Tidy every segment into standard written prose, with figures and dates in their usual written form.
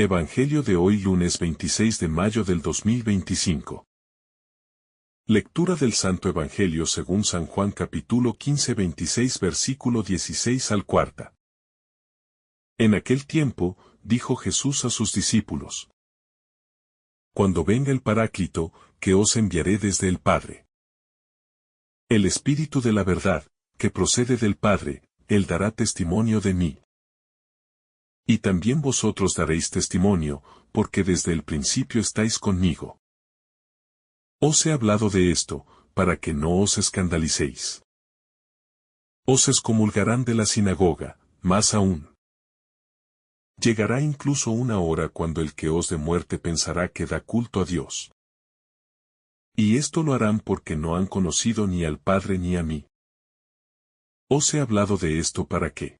Evangelio de hoy lunes 26 de mayo del 2025. Lectura del Santo Evangelio según San Juan capítulo 15 26 versículo 16 al 4. En aquel tiempo, dijo Jesús a sus discípulos: Cuando venga el Paráclito, que os enviaré desde el Padre. El Espíritu de la verdad, que procede del Padre, Él dará testimonio de mí. Y también vosotros daréis testimonio, porque desde el principio estáis conmigo. Os he hablado de esto, para que no os escandalicéis. Os excomulgarán de la sinagoga, más aún. Llegará incluso una hora cuando el que os dé muerte pensará que da culto a Dios. Y esto lo harán porque no han conocido ni al Padre ni a mí. Os he hablado de esto para que,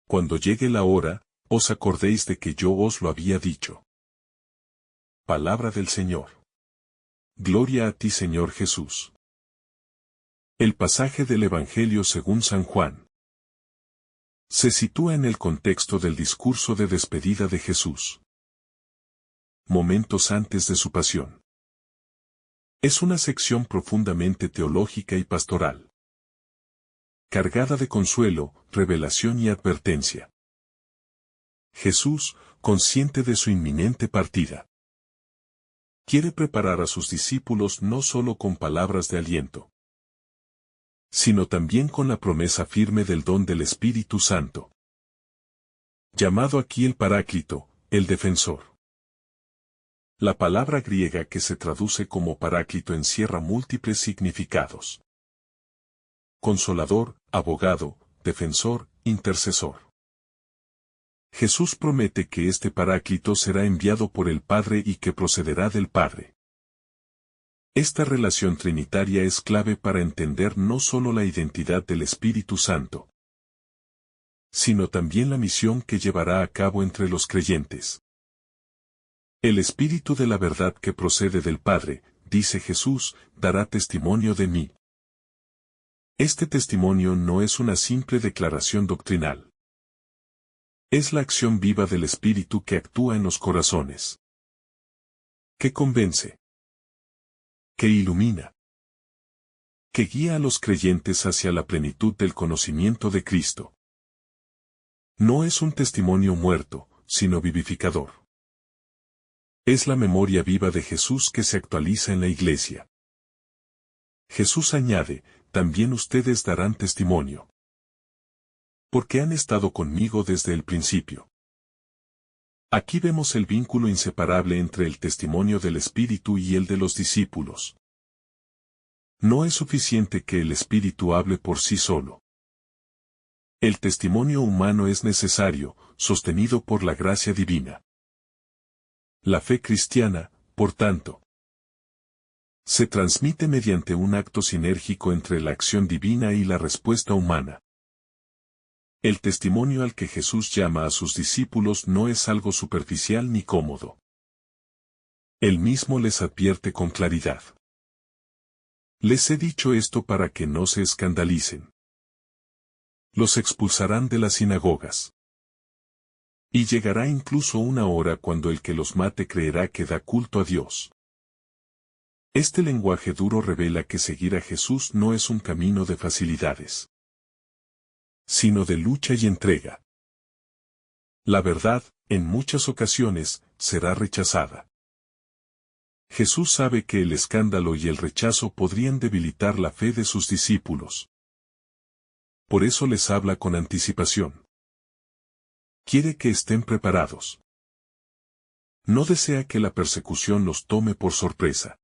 cuando llegue la hora, os acordéis de que yo os lo había dicho. Palabra del Señor. Gloria a ti, Señor Jesús. El pasaje del Evangelio según San Juan se sitúa en el contexto del discurso de despedida de Jesús, momentos antes de su pasión. Es una sección profundamente teológica y pastoral, cargada de consuelo, revelación y advertencia. Jesús, consciente de su inminente partida, quiere preparar a sus discípulos no solo con palabras de aliento, sino también con la promesa firme del don del Espíritu Santo, llamado aquí el Paráclito, el Defensor. La palabra griega que se traduce como Paráclito encierra múltiples significados: consolador, abogado, defensor, intercesor. Jesús promete que este Paráclito será enviado por el Padre y que procederá del Padre. Esta relación trinitaria es clave para entender no solo la identidad del Espíritu Santo, sino también la misión que llevará a cabo entre los creyentes. El Espíritu de la verdad que procede del Padre, dice Jesús, dará testimonio de mí. Este testimonio no es una simple declaración doctrinal. Es la acción viva del Espíritu que actúa en los corazones, que convence, que ilumina, que guía a los creyentes hacia la plenitud del conocimiento de Cristo. No es un testimonio muerto, sino vivificador. Es la memoria viva de Jesús que se actualiza en la Iglesia. Jesús añade: también ustedes darán testimonio, porque han estado conmigo desde el principio. Aquí vemos el vínculo inseparable entre el testimonio del Espíritu y el de los discípulos. No es suficiente que el Espíritu hable por sí solo. El testimonio humano es necesario, sostenido por la gracia divina. La fe cristiana, por tanto, se transmite mediante un acto sinérgico entre la acción divina y la respuesta humana. El testimonio al que Jesús llama a sus discípulos no es algo superficial ni cómodo. Él mismo les advierte con claridad: les he dicho esto para que no se escandalicen. Los expulsarán de las sinagogas. Y llegará incluso una hora cuando el que los mate creerá que da culto a Dios. Este lenguaje duro revela que seguir a Jesús no es un camino de facilidades, sino de lucha y entrega. La verdad, en muchas ocasiones, será rechazada. Jesús sabe que el escándalo y el rechazo podrían debilitar la fe de sus discípulos. Por eso les habla con anticipación. Quiere que estén preparados. No desea que la persecución los tome por sorpresa,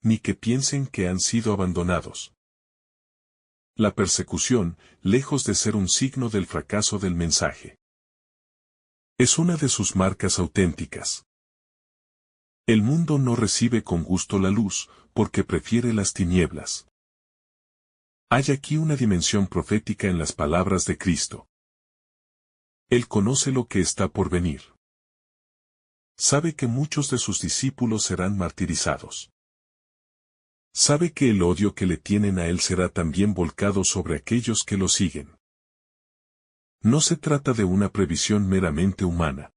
ni que piensen que han sido abandonados. La persecución, lejos de ser un signo del fracaso del mensaje, es una de sus marcas auténticas. El mundo no recibe con gusto la luz, porque prefiere las tinieblas. Hay aquí una dimensión profética en las palabras de Cristo. Él conoce lo que está por venir. Sabe que muchos de sus discípulos serán martirizados. Sabe que el odio que le tienen a él será también volcado sobre aquellos que lo siguen. No se trata de una previsión meramente humana,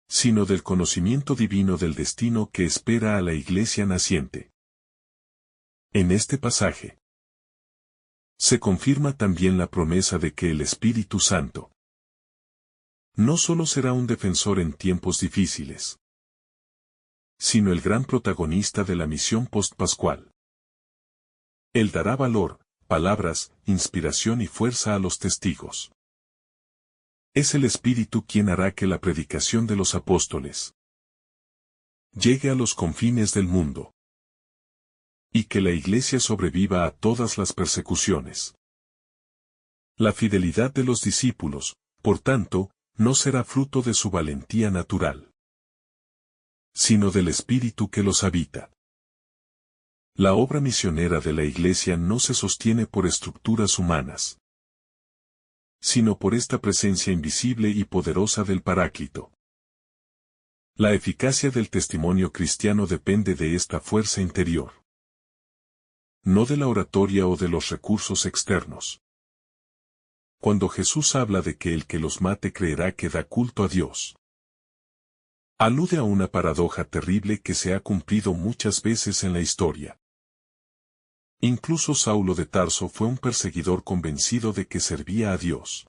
sino del conocimiento divino del destino que espera a la Iglesia naciente. En este pasaje se confirma también la promesa de que el Espíritu Santo no solo será un defensor en tiempos difíciles, sino el gran protagonista de la misión postpascual. Él dará valor, palabras, inspiración y fuerza a los testigos. Es el Espíritu quien hará que la predicación de los apóstoles llegue a los confines del mundo y que la Iglesia sobreviva a todas las persecuciones. La fidelidad de los discípulos, por tanto, no será fruto de su valentía natural, sino del Espíritu que los habita. La obra misionera de la Iglesia no se sostiene por estructuras humanas, sino por esta presencia invisible y poderosa del Paráclito. La eficacia del testimonio cristiano depende de esta fuerza interior, no de la oratoria o de los recursos externos. Cuando Jesús habla de que el que los mate creerá que da culto a Dios, alude a una paradoja terrible que se ha cumplido muchas veces en la historia. Incluso Saulo de Tarso fue un perseguidor convencido de que servía a Dios,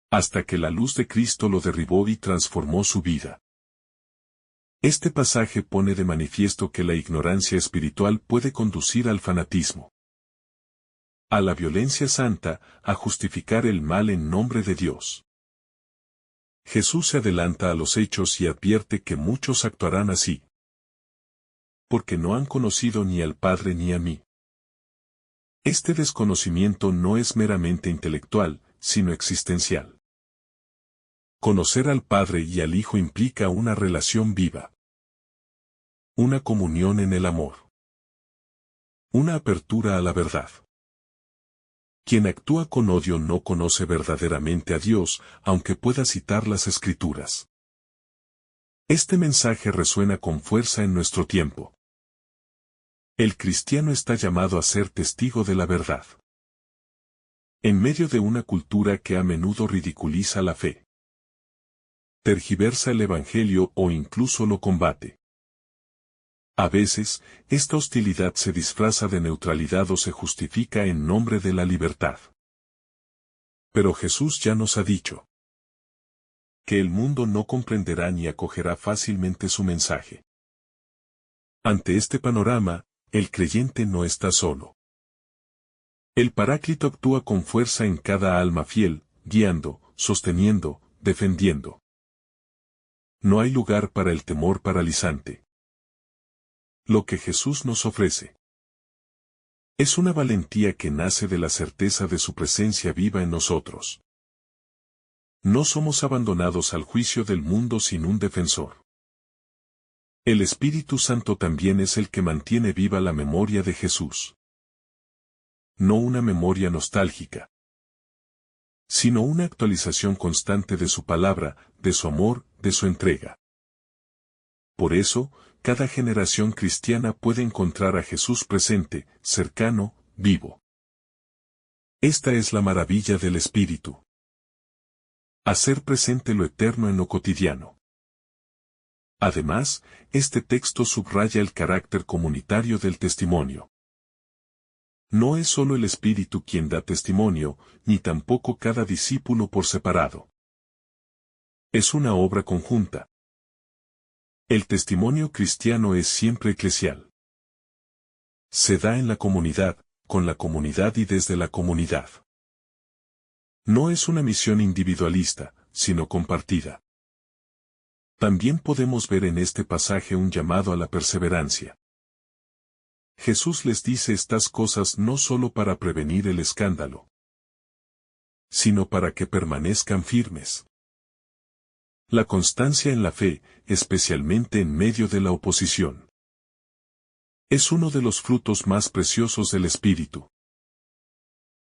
hasta que la luz de Cristo lo derribó y transformó su vida. Este pasaje pone de manifiesto que la ignorancia espiritual puede conducir al fanatismo, a la violencia santa, a justificar el mal en nombre de Dios. Jesús se adelanta a los hechos y advierte que muchos actuarán así, porque no han conocido ni al Padre ni a mí. Este desconocimiento no es meramente intelectual, sino existencial. Conocer al Padre y al Hijo implica una relación viva, una comunión en el amor, una apertura a la verdad. Quien actúa con odio no conoce verdaderamente a Dios, aunque pueda citar las Escrituras. Este mensaje resuena con fuerza en nuestro tiempo. El cristiano está llamado a ser testigo de la verdad, en medio de una cultura que a menudo ridiculiza la fe, tergiversa el Evangelio o incluso lo combate. A veces, esta hostilidad se disfraza de neutralidad o se justifica en nombre de la libertad. Pero Jesús ya nos ha dicho que el mundo no comprenderá ni acogerá fácilmente su mensaje. Ante este panorama, el creyente no está solo. El Paráclito actúa con fuerza en cada alma fiel, guiando, sosteniendo, defendiendo. No hay lugar para el temor paralizante. Lo que Jesús nos ofrece es una valentía que nace de la certeza de su presencia viva en nosotros. No somos abandonados al juicio del mundo sin un defensor. El Espíritu Santo también es el que mantiene viva la memoria de Jesús. No una memoria nostálgica, sino una actualización constante de su palabra, de su amor, de su entrega. Por eso, cada generación cristiana puede encontrar a Jesús presente, cercano, vivo. Esta es la maravilla del Espíritu. Hacer presente lo eterno en lo cotidiano. Además, este texto subraya el carácter comunitario del testimonio. No es solo el Espíritu quien da testimonio, ni tampoco cada discípulo por separado. Es una obra conjunta. El testimonio cristiano es siempre eclesial. Se da en la comunidad, con la comunidad y desde la comunidad. No es una misión individualista, sino compartida. También podemos ver en este pasaje un llamado a la perseverancia. Jesús les dice estas cosas no solo para prevenir el escándalo, sino para que permanezcan firmes. La constancia en la fe, especialmente en medio de la oposición, es uno de los frutos más preciosos del Espíritu.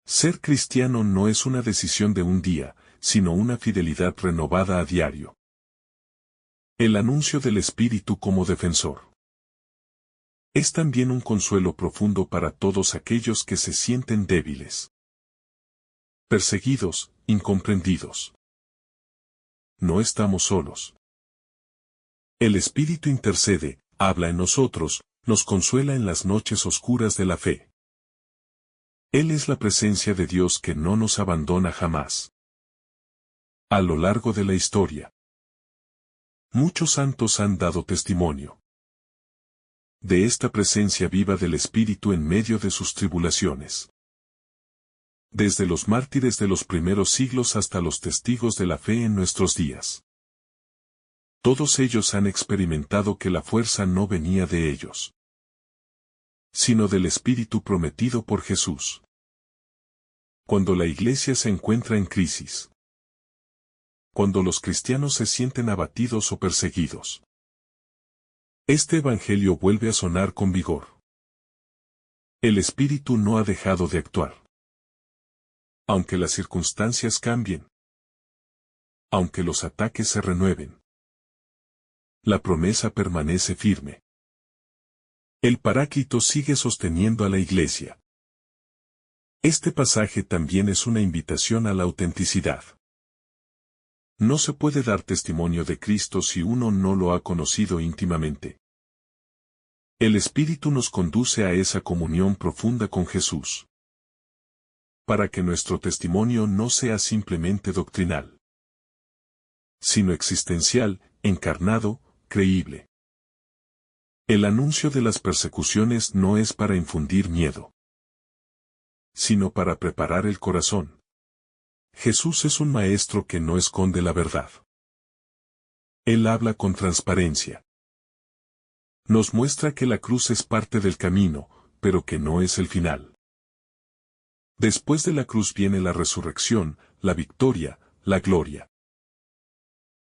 Ser cristiano no es una decisión de un día, sino una fidelidad renovada a diario. El anuncio del Espíritu como defensor es también un consuelo profundo para todos aquellos que se sienten débiles. perseguidos, incomprendidos. No estamos solos. El Espíritu intercede, habla en nosotros, nos consuela en las noches oscuras de la fe. Él es la presencia de Dios que no nos abandona jamás. A lo largo de la historia, muchos santos han dado testimonio de esta presencia viva del Espíritu en medio de sus tribulaciones. Desde los mártires de los primeros siglos hasta los testigos de la fe en nuestros días. Todos ellos han experimentado que la fuerza no venía de ellos, sino del Espíritu prometido por Jesús. Cuando la Iglesia se encuentra en crisis, cuando los cristianos se sienten abatidos o perseguidos, este Evangelio vuelve a sonar con vigor. El Espíritu no ha dejado de actuar. Aunque las circunstancias cambien, aunque los ataques se renueven, la promesa permanece firme. El Paráclito sigue sosteniendo a la Iglesia. Este pasaje también es una invitación a la autenticidad. No se puede dar testimonio de Cristo si uno no lo ha conocido íntimamente. El Espíritu nos conduce a esa comunión profunda con Jesús, para que nuestro testimonio no sea simplemente doctrinal, sino existencial, encarnado, creíble. El anuncio de las persecuciones no es para infundir miedo, sino para preparar el corazón. Jesús es un maestro que no esconde la verdad. Él habla con transparencia. Nos muestra que la cruz es parte del camino, pero que no es el final. Después de la cruz viene la resurrección, la victoria, la gloria.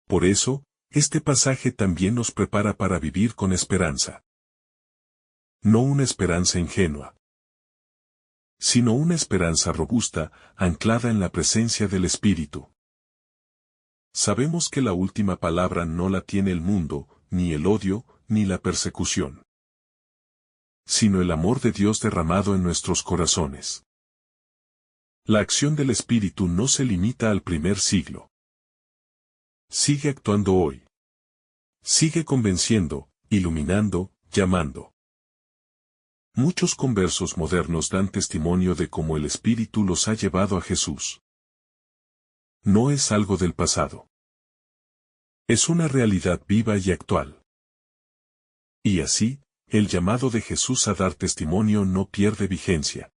Por eso, este pasaje también nos prepara para vivir con esperanza. No una esperanza ingenua, sino una esperanza robusta, anclada en la presencia del Espíritu. Sabemos que la última palabra no la tiene el mundo, ni el odio, ni la persecución, sino el amor de Dios derramado en nuestros corazones. La acción del Espíritu no se limita al primer siglo. Sigue actuando hoy. Sigue convenciendo, iluminando, llamando. Muchos conversos modernos dan testimonio de cómo el Espíritu los ha llevado a Jesús. No es algo del pasado. Es una realidad viva y actual. Y así, el llamado de Jesús a dar testimonio no pierde vigencia.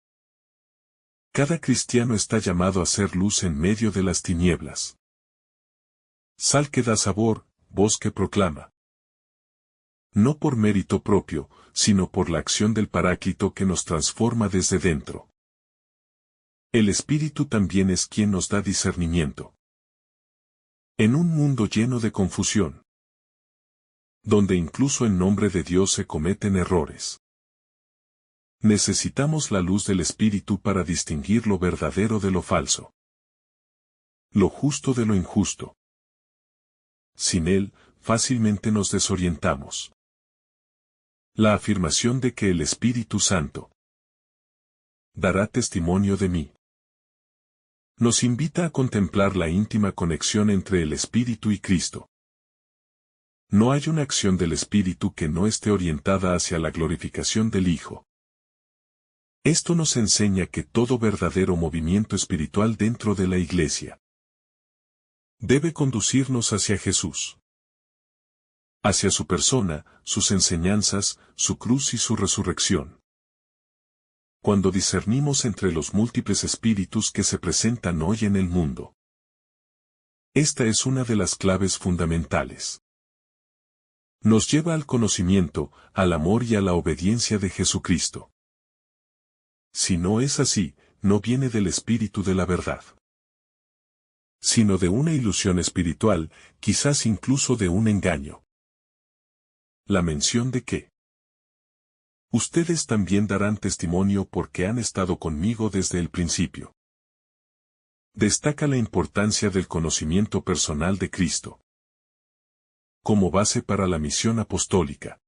Cada cristiano está llamado a ser luz en medio de las tinieblas. Sal que da sabor, voz que proclama. No por mérito propio, sino por la acción del Paráclito que nos transforma desde dentro. El Espíritu también es quien nos da discernimiento. En un mundo lleno de confusión, donde incluso en nombre de Dios se cometen errores, necesitamos la luz del Espíritu para distinguir lo verdadero de lo falso, lo justo de lo injusto. Sin él, fácilmente nos desorientamos. La afirmación de que el Espíritu Santo dará testimonio de mí nos invita a contemplar la íntima conexión entre el Espíritu y Cristo. No hay una acción del Espíritu que no esté orientada hacia la glorificación del Hijo. Esto nos enseña que todo verdadero movimiento espiritual dentro de la Iglesia debe conducirnos hacia Jesús, hacia su persona, sus enseñanzas, su cruz y su resurrección. Cuando discernimos entre los múltiples espíritus que se presentan hoy en el mundo, esta es una de las claves fundamentales. Nos lleva al conocimiento, al amor y a la obediencia de Jesucristo. Si no es así, no viene del Espíritu de la verdad, sino de una ilusión espiritual, quizás incluso de un engaño. La mención de que ustedes también darán testimonio porque han estado conmigo desde el principio. Destaca la importancia del conocimiento personal de Cristo como base para la misión apostólica.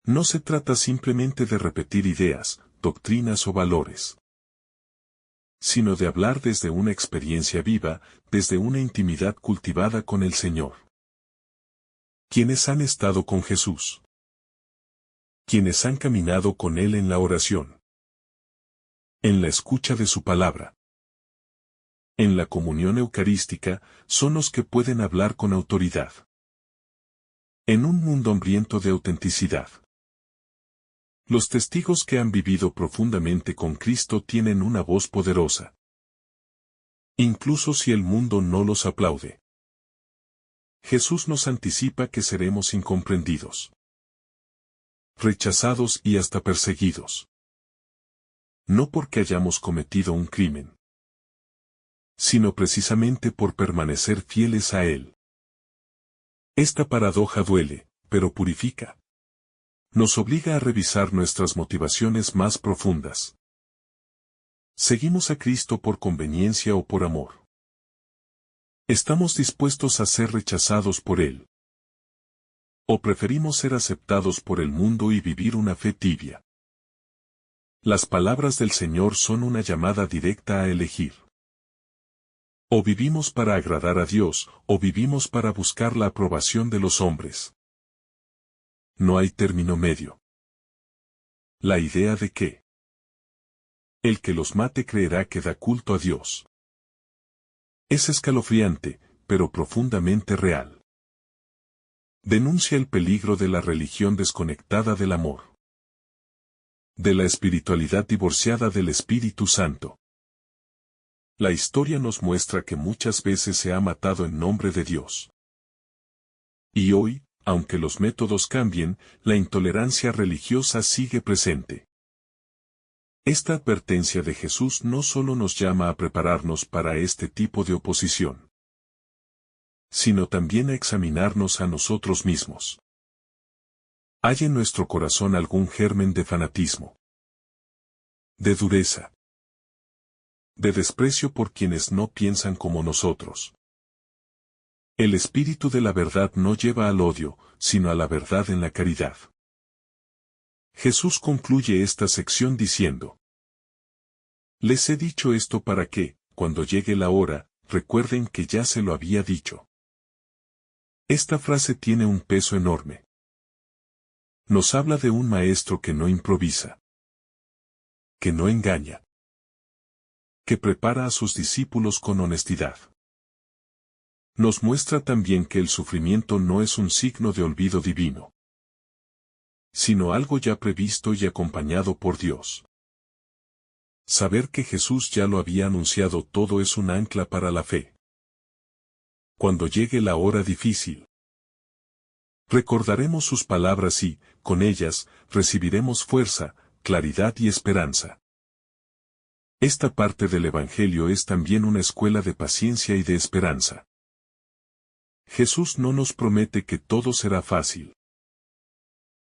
No se trata simplemente de repetir ideas, doctrinas o valores, sino de hablar desde una experiencia viva, desde una intimidad cultivada con el Señor. ¿Quiénes han estado con Jesús? ¿Quiénes han caminado con Él en la oración? En la escucha de su palabra. En la comunión eucarística, son los que pueden hablar con autoridad. En un mundo hambriento de autenticidad. Los testigos que han vivido profundamente con Cristo tienen una voz poderosa. Incluso si el mundo no los aplaude. Jesús nos anticipa que seremos incomprendidos, rechazados y hasta perseguidos. No porque hayamos cometido un crimen, sino precisamente por permanecer fieles a Él. Esta paradoja duele, pero purifica. Nos obliga a revisar nuestras motivaciones más profundas. ¿Seguimos a Cristo por conveniencia o por amor? ¿Estamos dispuestos a ser rechazados por Él? ¿O preferimos ser aceptados por el mundo y vivir una fe tibia? Las palabras del Señor son una llamada directa a elegir. O vivimos para agradar a Dios, o vivimos para buscar la aprobación de los hombres. No hay término medio. La idea de que el que los mate creerá que da culto a Dios es escalofriante, pero profundamente real. Denuncia el peligro de la religión desconectada del amor, de la espiritualidad divorciada del Espíritu Santo. La historia nos muestra que muchas veces se ha matado en nombre de Dios. Y hoy, aunque los métodos cambien, la intolerancia religiosa sigue presente. Esta advertencia de Jesús no solo nos llama a prepararnos para este tipo de oposición, sino también a examinarnos a nosotros mismos. ¿Hay en nuestro corazón algún germen de fanatismo, de dureza, de desprecio por quienes no piensan como nosotros? El espíritu de la verdad no lleva al odio, sino a la verdad en la caridad. Jesús concluye esta sección diciendo: les he dicho esto para que, cuando llegue la hora, recuerden que ya se lo había dicho. Esta frase tiene un peso enorme. Nos habla de un maestro que no improvisa, que no engaña, que prepara a sus discípulos con honestidad. Nos muestra también que el sufrimiento no es un signo de olvido divino, sino algo ya previsto y acompañado por Dios. Saber que Jesús ya lo había anunciado todo es un ancla para la fe. Cuando llegue la hora difícil, recordaremos sus palabras y, con ellas, recibiremos fuerza, claridad y esperanza. Esta parte del Evangelio es también una escuela de paciencia y de esperanza. Jesús no nos promete que todo será fácil,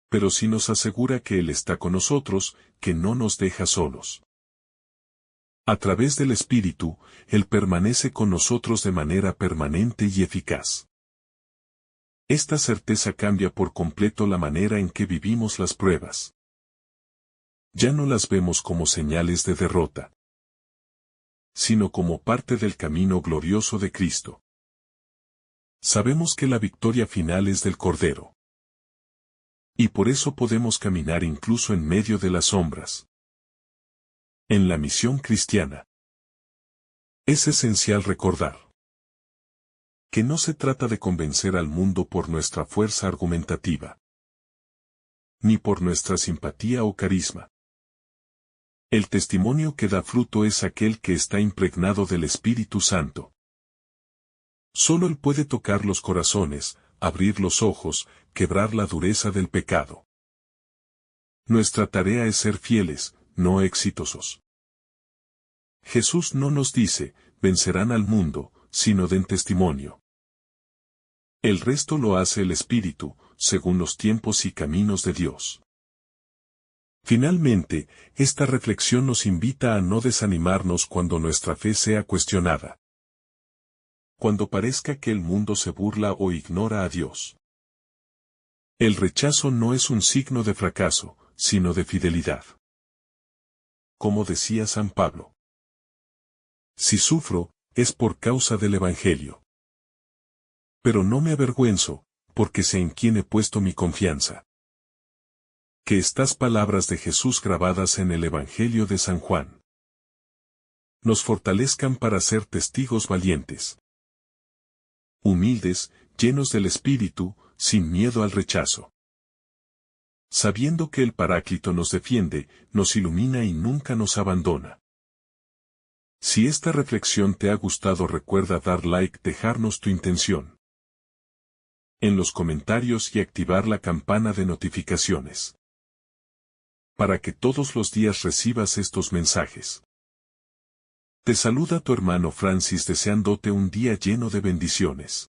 pero sí nos asegura que Él está con nosotros, que no nos deja solos. A través del Espíritu, Él permanece con nosotros de manera permanente y eficaz. Esta certeza cambia por completo la manera en que vivimos las pruebas. Ya no las vemos como señales de derrota, sino como parte del camino glorioso de Cristo. Sabemos que la victoria final es del Cordero. Y por eso podemos caminar incluso en medio de las sombras. En la misión cristiana, es esencial recordar que no se trata de convencer al mundo por nuestra fuerza argumentativa, ni por nuestra simpatía o carisma. El testimonio que da fruto es aquel que está impregnado del Espíritu Santo. Solo Él puede tocar los corazones, abrir los ojos, quebrar la dureza del pecado. Nuestra tarea es ser fieles, no exitosos. Jesús no nos dice, vencerán al mundo, sino den testimonio. El resto lo hace el Espíritu, según los tiempos y caminos de Dios. Finalmente, esta reflexión nos invita a no desanimarnos cuando nuestra fe sea cuestionada. Cuando parezca que el mundo se burla o ignora a Dios. El rechazo no es un signo de fracaso, sino de fidelidad. Como decía San Pablo, Si sufro, es por causa del Evangelio. Pero no me avergüenzo, porque sé en quién he puesto mi confianza. Que estas palabras de Jesús grabadas en el Evangelio de San Juan nos fortalezcan para ser testigos valientes, humildes, llenos del Espíritu, sin miedo al rechazo. Sabiendo que el Paráclito nos defiende, nos ilumina y nunca nos abandona. Si esta reflexión te ha gustado, recuerda dar like, dejarnos tu intención en los comentarios y activar la campana de notificaciones para que todos los días recibas estos mensajes. Te saluda tu hermano Francis deseándote un día lleno de bendiciones.